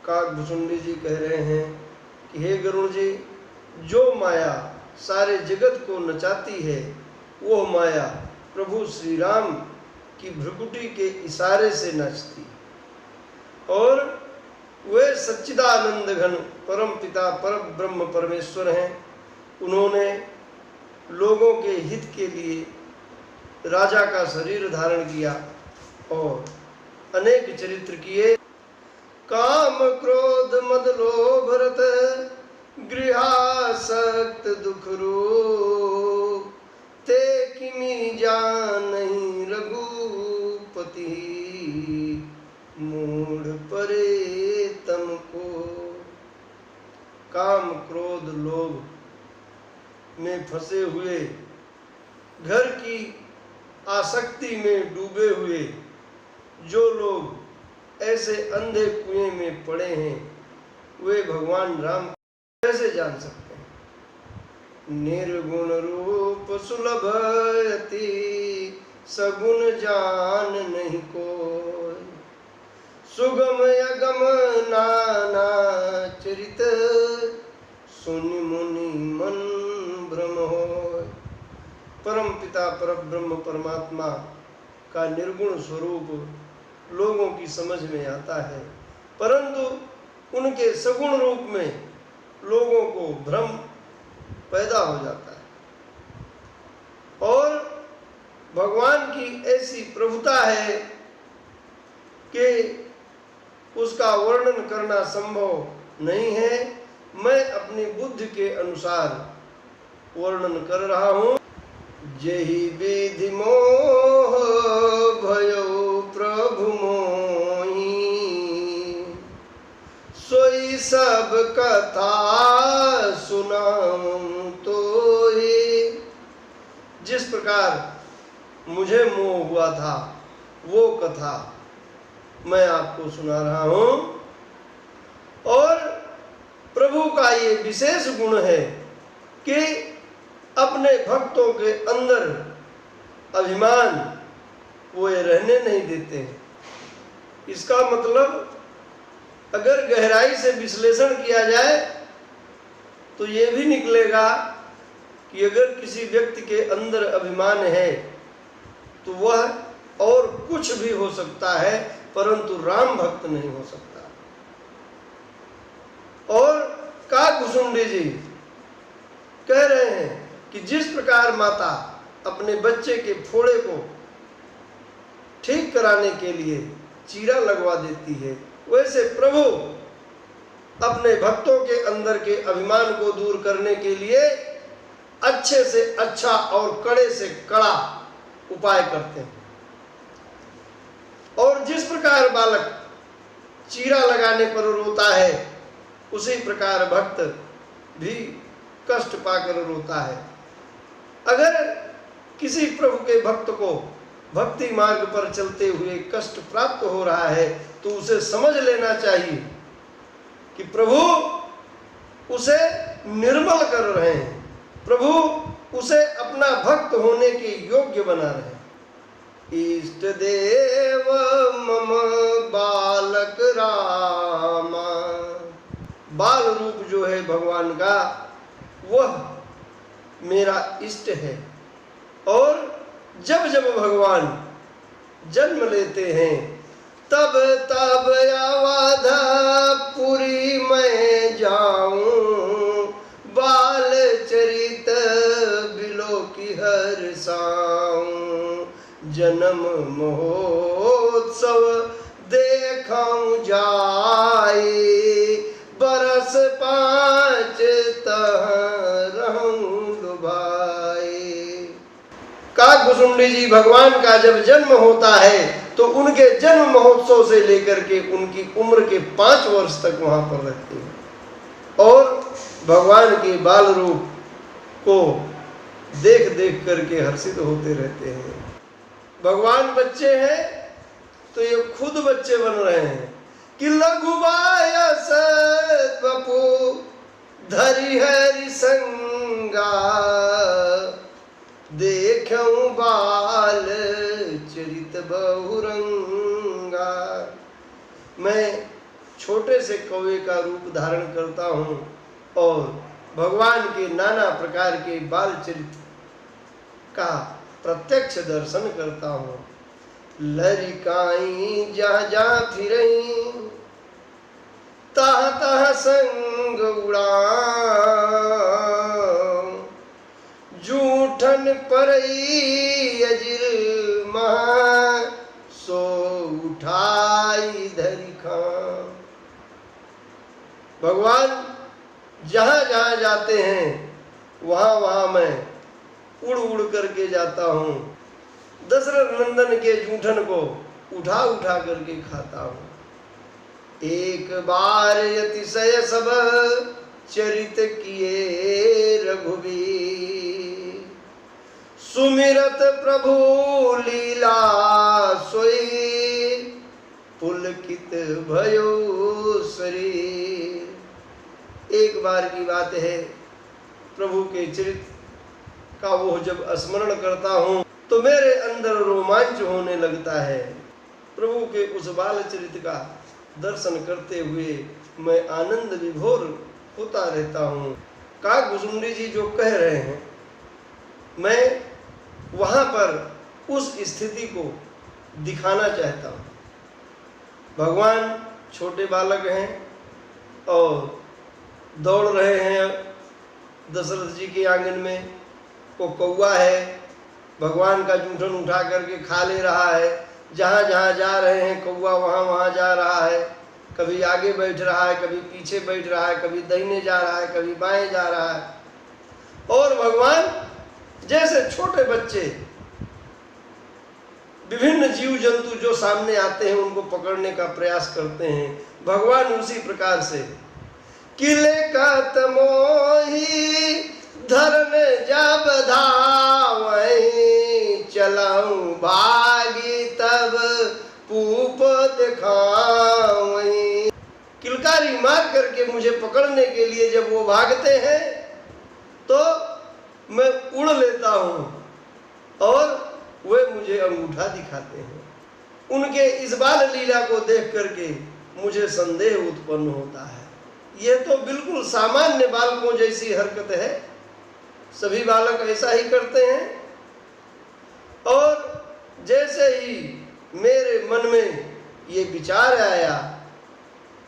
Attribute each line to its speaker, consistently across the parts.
Speaker 1: काकभुसुंडी जी कह रहे हैं कि हे गरुड़ जी, जो माया सारे जगत को नचाती है वो माया प्रभु श्री राम की भ्रुकुटी के इशारे से नाचती, और वे सच्चिदानंद घन परम पिता परम ब्रह्म परमेश्वर हैं। उन्होंने लोगों के हित के लिए राजा का शरीर धारण किया और अनेक चरित्र किए। काम क्रोध मद लोभ रत गृहासक्त दुख रूप, ते किमी जानहि रघुपति, मूढ़ परे तम को। काम क्रोध लोभ में फंसे हुए, घर की आसक्ति में डूबे हुए जो लोग ऐसे अंधे कुएं में पड़े हैं, वे भगवान राम कैसे जान सकते हैं। निर्गुण रूप सुलभ अति, सगुण जान नहीं कोई, सुगम अगम नाना चरित, सुनि मुनि मन भ्रम होय। परम पिता परब्रह्म परमात्मा का निर्गुण स्वरूप लोगों की समझ में आता है, परंतु उनके सगुण रूप में लोगों को भ्रम पैदा हो जाता है। और भगवान की ऐसी प्रभुता है कि उसका वर्णन करना संभव नहीं है। मैं अपनी बुद्धि के अनुसार वर्णन कर रहा हूँ। जेहि विधि मोह भयो प्रभु मोहि, सोई सब कथा सुनाऊं तोहि। जिस प्रकार मुझे मोह हुआ था वो कथा मैं आपको सुना रहा हूँ। और प्रभु का ये विशेष गुण है कि अपने भक्तों के अंदर अभिमान वो रहने नहीं देते हैं। इसका मतलब अगर गहराई से विश्लेषण किया जाए तो ये भी निकलेगा कि अगर किसी व्यक्ति के अंदर अभिमान है तो वह और कुछ भी हो सकता है, परंतु राम भक्त नहीं हो सकता। और काकभुसुंडी जी कह रहे हैं कि जिस प्रकार माता अपने बच्चे के फोड़े को ठीक कराने के लिए चीरा लगवा देती है, वैसे प्रभु अपने भक्तों के अंदर के अभिमान को दूर करने के लिए अच्छे से अच्छा और कड़े से कड़ा उपाय करते हैं। और जिस प्रकार बालक चीरा लगाने पर रोता है, उसी प्रकार भक्त भी कष्ट पाकर रोता है। अगर किसी प्रभु के भक्त को भक्ति मार्ग पर चलते हुए कष्ट प्राप्त हो रहा है तो उसे समझ लेना चाहिए कि प्रभु उसे निर्मल कर रहे हैं, प्रभु उसे अपना भक्त होने के योग्य बना रहे हैं। इष्ट देव मम बालक रामा, बाल रूप जो है भगवान का वह मेरा इष्ट है। और जब जब भगवान जन्म लेते हैं तब तब अवधपुरी मैं जाऊं, बाल चरित बिलो की हर्षाऊं, जन्म महोत्सव देखाऊं जाए, बरस 5 तह रहूं लुभाए। काकभुसुंडी जी भगवान का जब जन्म होता है तो उनके जन्म महोत्सव से लेकर के उनकी उम्र के 5 वर्ष तक वहां पर रहते हैं और भगवान के बाल रूप को देख देख करके हर्षित होते रहते हैं। भगवान बच्चे हैं तो ये खुद बच्चे बन रहे हैं कि लघुबायस बपू धरि हरि संगा, देखऊं बाल चरित बहुरंगा। मैं छोटे से कौवे का रूप धारण करता हूँ और भगवान के नाना प्रकार के बाल चरित्र का प्रत्यक्ष दर्शन करता हूँ। लरिकाई जहाँ जहाँ फिरई तहाँ तहाँ संग उड़ाऊं, जूठन परई अजिर महा सो उठाई धरि खां। भगवान जहाँ जहाँ जाते हैं वहाँ वहाँ मैं उड़ उड़ करके जाता हूँ। दशरथ नंदन के जूठन को उठा उठा करके खाता हूँ। एक बार अतिशय सब चरित किए रघुवीर, सुमिरत प्रभु लीला सोई, पुलकित भयो शरीर। एक बार की बात है, प्रभु के चरित्र का वो जब स्मरण करता हूँ तो मेरे अंदर रोमांच होने लगता है। प्रभु के उस बाल चरित्र का दर्शन करते हुए मैं आनंद विभोर होता रहता हूँ। काकभुसुंडी जी जो कह रहे हैं, मैं वहाँ पर उस स्थिति को दिखाना चाहता हूँ। भगवान छोटे बालक हैं और दौड़ रहे हैं दशरथ जी के आंगन में। वो कौवा है, भगवान का जूठन उठा करके खा ले रहा है। जहाँ जहाँ जा रहे हैं कौवा वहाँ वहाँ जा रहा है। कभी आगे बैठ रहा है, कभी पीछे बैठ रहा है, कभी दाहिने जा रहा है, कभी बाएं जा रहा है। और भगवान जैसे छोटे बच्चे विभिन्न जीव जंतु जो सामने आते हैं उनको पकड़ने का प्रयास करते हैं, भगवान उसी प्रकार से किले का तमोही धर्म जब धावई, चलाऊं भागी तब पूप दिखावई। किलकारी मार करके मुझे पकड़ने के लिए जब वो भागते हैं तो मैं उड़ लेता हूँ और वे मुझे अंगूठा दिखाते हैं। उनके इस बाल लीला को देख करके मुझे संदेह उत्पन्न होता है। यह तो बिल्कुल सामान्य बालकों जैसी हरकत है, सभी बालक ऐसा ही करते हैं। और जैसे ही मेरे मन में ये विचार आया,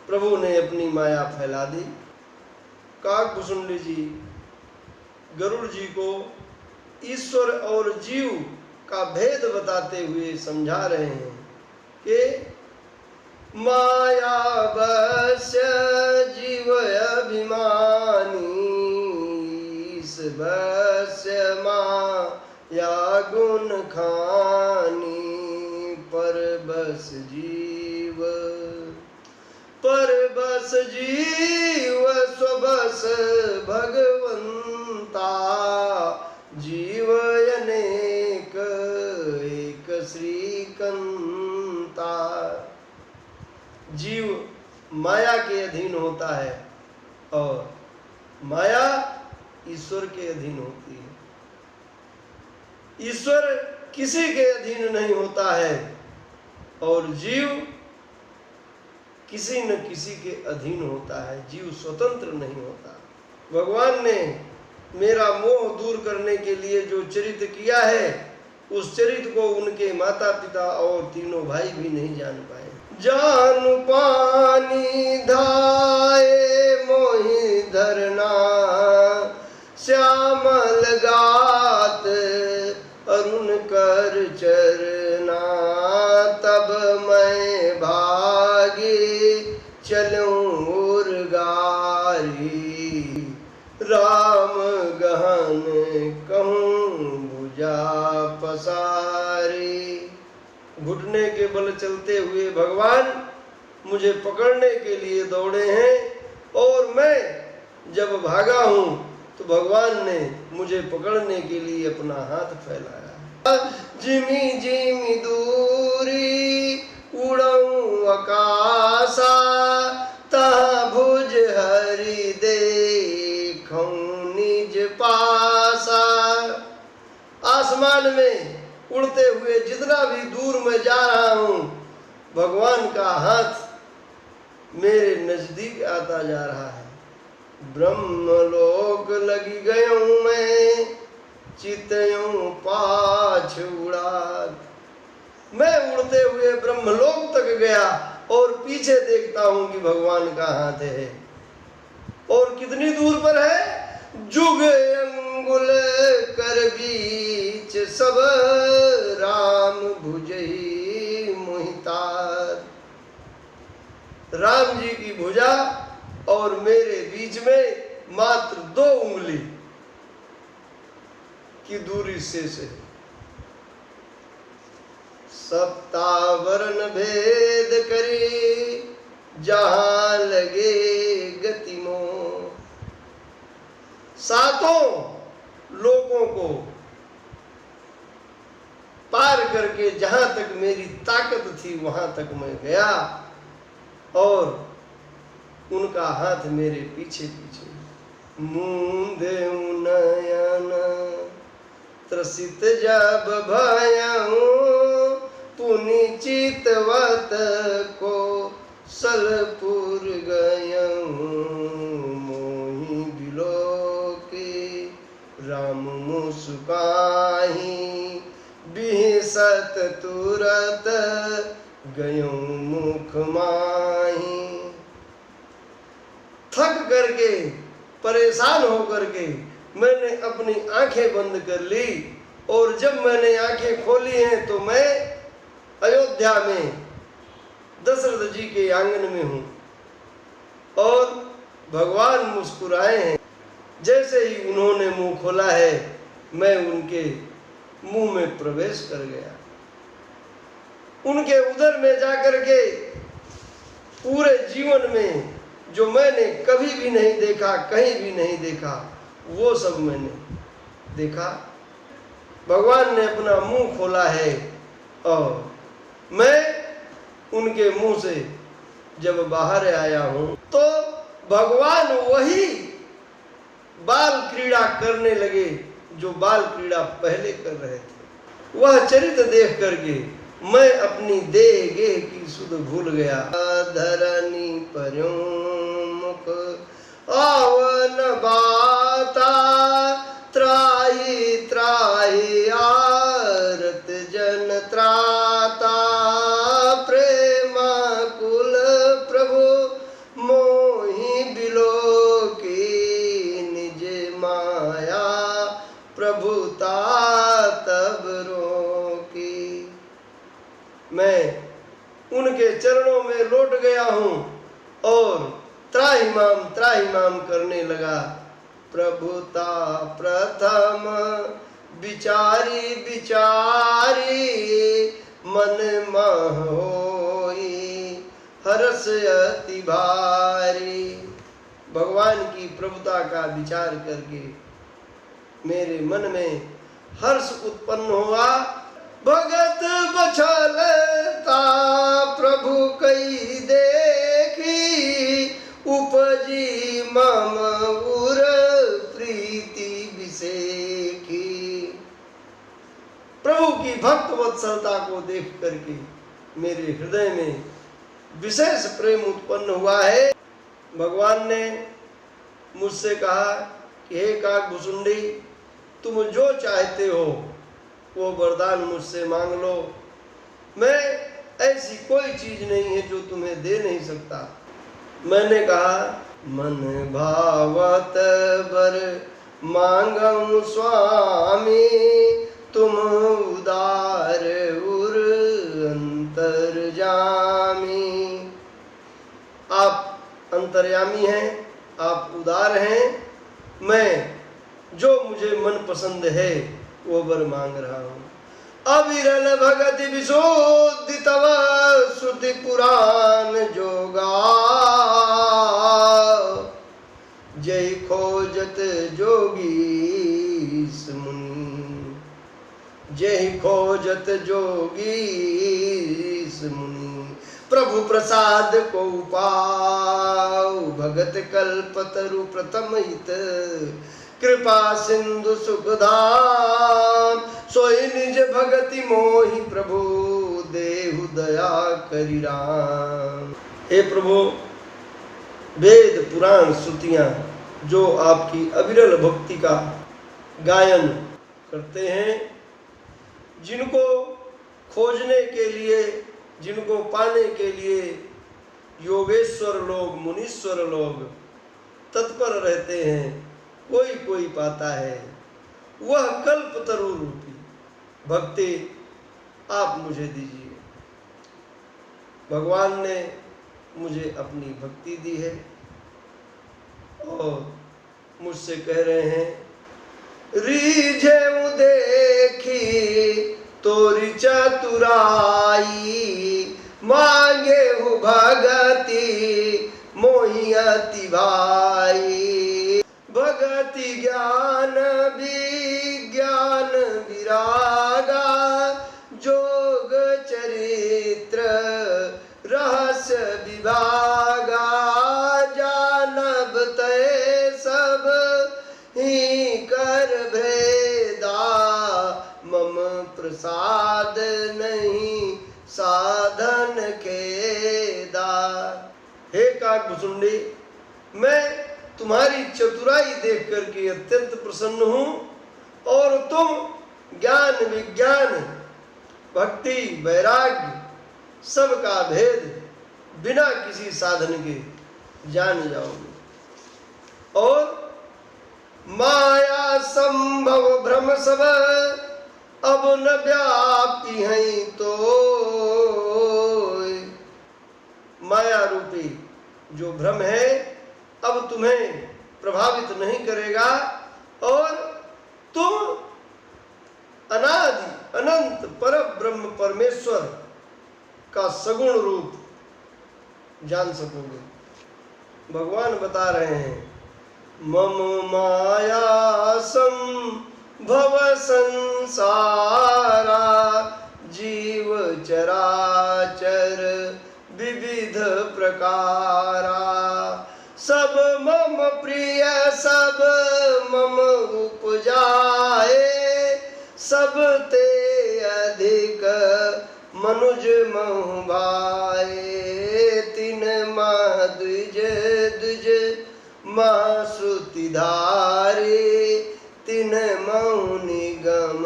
Speaker 1: प्रभु ने अपनी माया फैला दी। काकभुसुंडी जी गरुड़ जी को ईश्वर और जीव का भेद बताते हुए समझा रहे हैं कि माया बस्य जीव अभिमानी, बस्य माया गुण खानी, पर बस जीव स्वबस भगवंता, जीव अनेक एक श्रीकंता। जीव माया के अधीन होता है और माया ईश्वर के अधीन होती है। ईश्वर किसी के अधीन नहीं होता है और जीव किसी न किसी के अधीन होता है। जीव स्वतंत्र नहीं होता। भगवान ने मेरा मोह दूर करने के लिए जो चरित्र किया है, उस चरित्र को उनके माता पिता और तीनों भाई भी नहीं जान पाए। जानु पानी धाये मोहि धरना, श्यामल गात अरुण कर चरना, तब मैं भागी चलूं उर्गारी, राम गहन कहूँ भुजा पसारी। घुटने के बल चलते हुए भगवान मुझे पकड़ने के लिए दौड़े हैं और मैं जब भागा हूँ तो भगवान ने मुझे पकड़ने के लिए अपना हाथ फैलाया। जिमी जिमी दूरी उड़ऊं आकाशा, तहाँ भुज हरि देखूं निज पासा। आसमान में उड़ते हुए जितना भी दूर मैं जा रहा हूँ, भगवान का हाथ मेरे नजदीक आता जा रहा है। ब्रह्मलोक लगी गयूं मैं, चितयूं पाछ उड़ात। मैं उड़ते हुए ब्रह्मलोक तक गया और पीछे देखता हूं कि भगवान का हाथ है। और कितनी दूर पर है? जुग अंगुल कर बीच सब, राम भुजई मोहितार। राम जी की भुजा और मेरे बीच में मात्र 2 उंगली की दूरी शेष है। सप्तावरण भेद करे, जहां लगे गति मोह। 7 लोकों को पार करके जहां तक मेरी ताकत थी वहां तक मैं गया और उनका हाथ मेरे पीछे पीछे। मूंदे नयन त्रसित जब भयऊं, पुनि चितवत को सलपुर गयऊं। मोहि बिलोके राम मुस्काहि, बिहसत तुरत गयूं मुख माही। थक करके, परेशान होकर के मैंने अपनी आंखें बंद कर ली और जब मैंने आंखें खोली हैं तो मैं अयोध्या में दशरथ जी के आंगन में हूं और भगवान मुस्कुराए हैं। जैसे ही उन्होंने मुंह खोला है मैं उनके मुंह में प्रवेश कर गया। उनके उदर में जाकर के पूरे जीवन में जो मैंने कभी भी नहीं देखा, कहीं भी नहीं देखा, वो सब मैंने देखा। भगवान ने अपना मुंह खोला है और मैं उनके मुंह से जब बाहर आया हूं तो भगवान वही बाल क्रीड़ा करने लगे जो बाल क्रीड़ा पहले कर रहे थे। वह चरित्र देख करके मैं अपनी देह गेह की सुध भूल गया। धरनी पर्योमुख आवन बाता, त्राहि त्राहि आरत जन त्राता। प्रेमा कुल प्रभु मोहि बिलोकी, निज माया प्रभुता तब रोकी। मैं उनके चरणों में लौट गया हूं और त्राहिमाम करने लगा। प्रभुता प्रथम विचारी विचारी, मन मह होई हर्ष अति भारी। भगवान की प्रभुता का विचार करके मेरे मन में हर्ष उत्पन्न हुआ। भगत बछलता प्रभु कई देखी, उपजी मम उर प्रीति विसेखी। प्रभु की भक्त वत्सलता को देख करके मेरे हृदय में विशेष प्रेम उत्पन्न हुआ है। भगवान ने मुझसे कहा कि हे काकभुसुंडी, तुम जो चाहते हो वो वरदान मुझसे मांग लो। मैं ऐसी कोई चीज नहीं है जो तुम्हें दे नहीं सकता। मैंने कहा मन भावत बर मांगऊं स्वामी, तुम उदार उर अंतर्जामी। आप अंतर्यामी हैं, आप उदार हैं। मैं जो मुझे मन पसंद है वो वर मांग रहा हूं। अविरल भगति विशुद्धि तव, श्रुति पुराण जोगा। जय खोजत जोगीस मुनि, जय खोजत जोगीस मुनि। प्रभु प्रसाद को पाऊ, भगत कल्पतरु प्रथम हित। कृपा सिंधु सुखधाम, सोई निज भगति मोहि प्रभु, देहु दया करि राम। हे प्रभु, वेद पुराण श्रुतियाँ जो आपकी अविरल भक्ति का गायन करते हैं, जिनको खोजने के लिए, जिनको पाने के लिए योगेश्वर लोग, मुनीश्वर लोग तत्पर रहते हैं, कोई कोई पाता है। वह कल्पतरु रूपी भक्ति आप मुझे दीजिए। भगवान ने मुझे अपनी भक्ति दी है और मुझसे कह रहे हैं, रीझे देखी तोरी चतुराई, मांगे हूँ भगति मोहियति भाई। भगति ज्ञान विज्ञान विरागा, जोग चरित्र रहस्य विभागा, जानब तय सब ही कर भेदा, मम प्रसाद नहीं साधन खेदा। हे काकभुसुंडी, मैं तुम्हारी चतुराई देख करके अत्यंत प्रसन्न हूँ, और तुम ज्ञान विज्ञान भक्ति वैराग्य सबका भेद बिना किसी साधन के जान जाओगे। और माया संभव भ्रम सब अब न व्यापी हैं तो, माया रूपी जो भ्रम है अब तुम्हें प्रभावित नहीं करेगा, और तुम अनादि अनंत पर ब्रह्म परमेश्वर का सगुण रूप जान सकोगे। भगवान बता रहे हैं, मम माया संभव संसारा, जीव चराचर विविध प्रकारा, सब मम प्रिय सब मम उपजाए, सब ते अधिक मनुज महु भाए। तीन माह द्विज द्विज माह श्रुति धारे, तीन महु निगम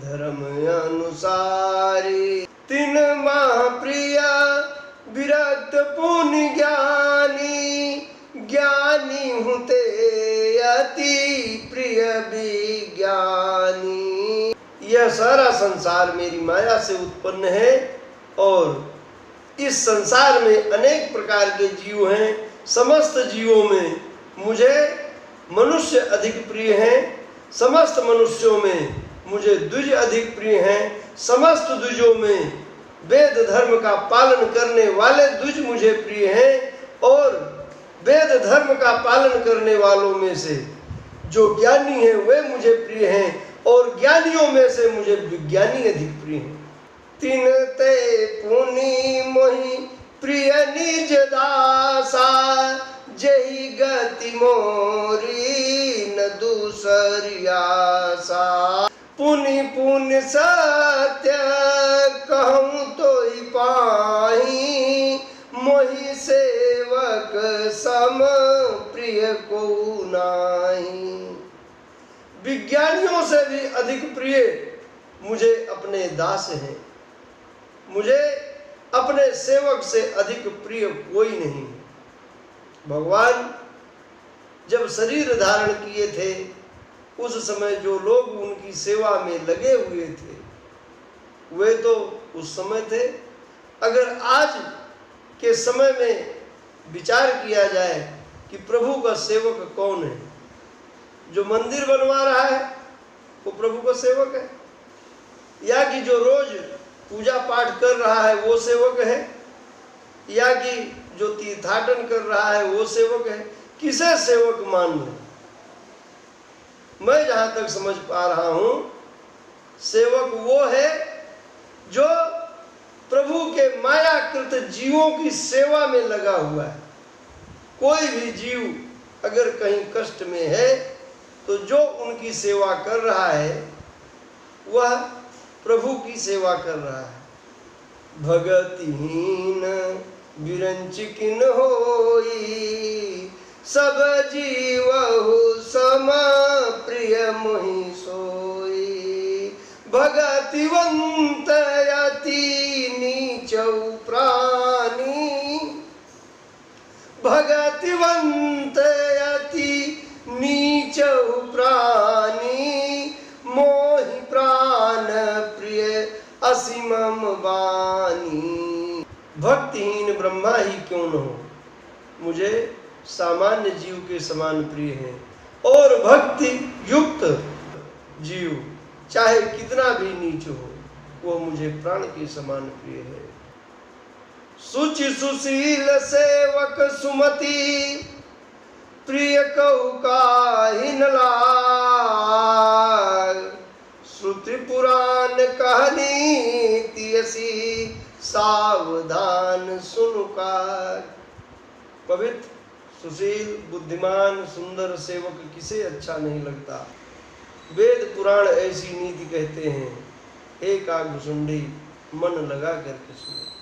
Speaker 1: धर्म अनुसारी। तीन माह प्रिया विरक्त पुण्य ज्ञानी, ज्ञानी हुते अति प्रिय विज्ञानी। यह सारा संसार मेरी माया से उत्पन्न है, और इस संसार में अनेक प्रकार के जीव हैं। समस्त जीवों में मुझे मनुष्य अधिक प्रिय हैं, समस्त मनुष्यों में मुझे द्विज अधिक प्रिय हैं, समस्त द्विजों में वेद धर्म का पालन करने वाले द्विज मुझे प्रिय हैं, और वेद धर्म का पालन करने वालों में से जो ज्ञानी हैं वे मुझे प्रिय हैं, और ज्ञानियों में से मुझे विज्ञानी अधिक प्रिय हैं। तीन ते पुनि मोहि प्रिय निज दासा, जही गति मोरी न दूसरी आशा। पुनि पुनि सत्य कहूँ तो ही पाही, मोहि सेवक सम प्रिय को नाही। विज्ञानियों से भी अधिक प्रिय मुझे अपने दास हैं, मुझे अपने सेवक से अधिक प्रिय कोई नहीं। भगवान जब शरीर धारण किए थे, उस समय जो लोग उनकी सेवा में लगे हुए थे वे तो उस समय थे। अगर आज के समय में विचार किया जाए कि प्रभु का सेवक कौन है, जो मंदिर बनवा रहा है वो प्रभु का सेवक है, या कि जो रोज पूजा पाठ कर रहा है वो सेवक है, या कि जो तीर्थाटन कर रहा है वो सेवक है, किसे सेवक मान लो? मैं जहां तक समझ पा रहा हूं, सेवक वो है जो प्रभु के मायाकृत जीवों की सेवा में लगा हुआ है। कोई भी जीव अगर कहीं कष्ट में है तो जो उनकी सेवा कर रहा है वह प्रभु की सेवा कर रहा है। भगतिहीन बिरंच किन होई, सब जीवहु सम प्रिय मोहि सोई। भगतिवंत अति नीचौ प्राणी, भगतिवंत अति नीचौ प्राणी, मोहि प्राण प्रिय असीमम बानी। भक्तिहीन ब्रह्मा ही क्यों न हो, मुझे सामान्य जीव के समान प्रिय है, और भक्ति युक्त जीव चाहे कितना भी नीच हो, वो मुझे प्राण के समान प्रिय है। सुचि सुशील सेवक सुमति, प्रिय कहु काहि न लाग। श्रुति पुराण कहनी तियसी, सावधान सुनु काज। पवित्र, सुशील, बुद्धिमान, सुंदर सेवक किसे अच्छा नहीं लगता। वेद पुराण ऐसी नीति कहते हैं, एक आग सुंडी मन लगा करके सुनो।